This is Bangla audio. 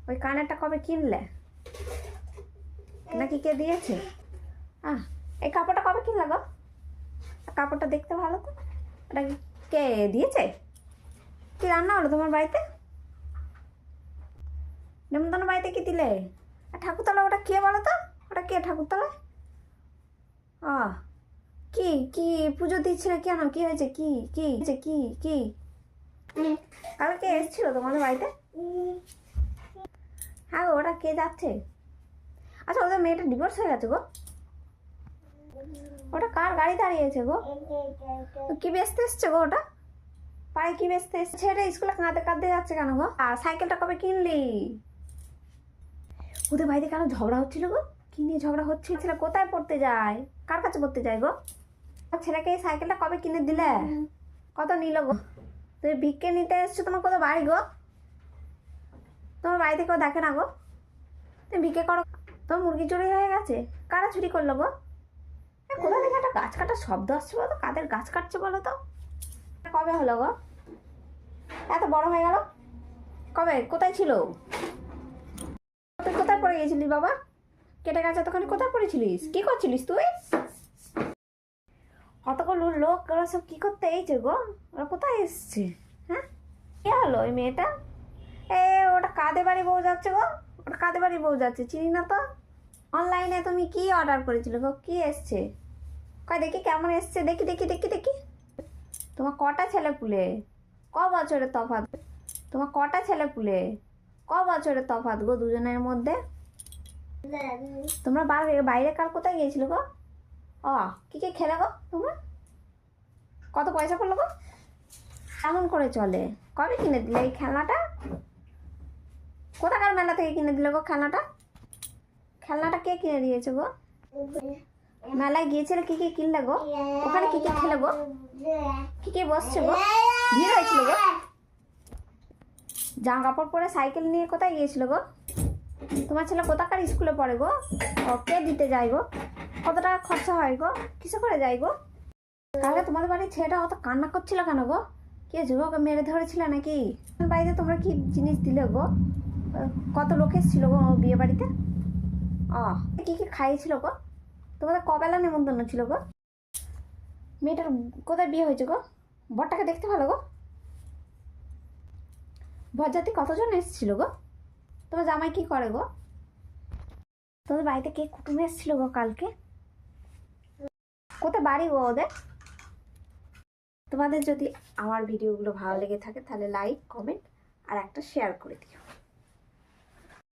ওই কানেরটা কবে কিনলে? নাকি কে দিয়েছে? এই কাপড়টা কবে কিনলে গো? কাপড়টা দেখতে ভালো তো। ওটা কে দিয়েছে? কি রান্না হলো তোমার বাড়িতে? নেমন্তন্ন বাড়িতে কি দিলে? আর ঠাকুরতলা ওটা কে বলো তো? ওটা কে ঠাকুরতলা? কি কি পুজো দিচ্ছিলে কেন? কি হয়েছে? কি কি কি কি কালকে এসেছিল তোমাদের বাড়িতে? হ্যাঁ গো, ওটা কে যাচ্ছে? আচ্ছা, ওদের মেয়েটা ডিভোর্স হয়ে গেছে গো? ওটা কার গাড়ি দাঁড়িয়েছে গো? কি বেচতে এসছে গো ওটা? পায়ে কি বেচতে এসছে? ছেলে স্কুলে কাঁদতে কাঁদতে যাচ্ছে কেন গো? আর সাইকেলটা কবে কিনলি? ওদের বাড়িতে কেন ঝগড়া হচ্ছিল গো? কি নিয়ে ঝগড়া হচ্ছিল? ছেলে কোথায় পড়তে যায়? কার কাছে পড়তে যায় গো? ছেলেকে এই সাইকেলটা কবে কিনে দিলে? কত নিল গো? তুমি ভিক্ষে নিতে এসছো? তোমার কত বাড়ি গো? তোমার বাড়িতে কেউ দেখে না গো? তুমি ভিক্ষে করো? তোমার মুরগি চুরি হয়ে গেছে? কারা চুরি করলো গো? কোথা থেকে একটা গাছ কাটার শব্দ আসছে বলো তো? কাদের গাছ কাটছে বলো তো? কবে হলো গো? এত বড় হয়ে গেল কবে? কোথায় ছিল? তুই কোথায় পড়ে গেছিলিস বাবা? কেটে গেছে তখন কোথায় পড়েছিলিস? কি করছিলিস তুই? কতগুলো লোক ওরা সব কি করতে এইছে গো? ওরা কোথায় এসছে? হ্যাঁ, কে হলো ওই মেয়েটা? ওটা কাদের বাড়ি বউ যাচ্ছে গো? ওটা কাদের বাড়ি বউ যাচ্ছে? চিনি না তো। অনলাইনে তুমি কি অর্ডার করেছিলে গো? কি এসছে? কয় দেখি কেমন এসছে, দেখি দেখি দেখি দেখি। তোমার কটা ছেলে পুলে? ক বছরের তফাৎ? তোমার কটা ছেলে পুলে? ক বছরের তফাৎ গো দুজনের মধ্যে? তোমরা বাইরে কাল কোথায় গিয়েছিল গো? কি কি খেলে গো তোমরা? কত পয়সা পড়লো গো? কেমন করে চলে? কবে কিনে দিলে এই খেলনাটা? কোথাকার মেলা থেকে কিনে দিলে গো খেলনাটা? খেলনাটা কে কিনে দিয়েছে গো? মেলায় গিয়েছিলে, কি কি কিনলে গো? ওখানে কি কি খেলে গো? কি কি বসছে গো? ভিড় হয়েছিল গো? জামা কাপড় পরে সাইকেল নিয়ে কোথায় গিয়েছিল গো? তোমার ছেলে কোথাকার স্কুলে পড়ে গো? কে দিতে যায় গো? কত টাকা খরচা হয় গো? কিসে করে যায় গো? কালকে তোমাদের বাড়ির ছেলেটা অত কান্না করছিল কেন গো? কে যুবকে মেরে ধরেছিল নাকি? বাড়িতে তোমরা কি জিনিস দিলে গো? কত লোক এসেছিল গো বিয়ে বাড়িতে? কি কি খাইয়েছিল গো? তোমাদের কবেলা নেমন্তন্ন ছিল গো? মেয়েটার কোথায় বিয়ে হয়েছে গো? বরটাকে দেখতে ভালো গো? বরযাত্রী কতজন এসেছিল গো? তোমার জামাই কি করে গো? তোমাদের বাড়িতে কে কুটুমে এসেছিল গো কালকে? কোথায় বাড়ি গো ওদের? তোমাদের যদি আমার ভিডিওগুলো ভালো লেগে থাকে তাহলে লাইক, কমেন্ট আর একটা শেয়ার করে দিও।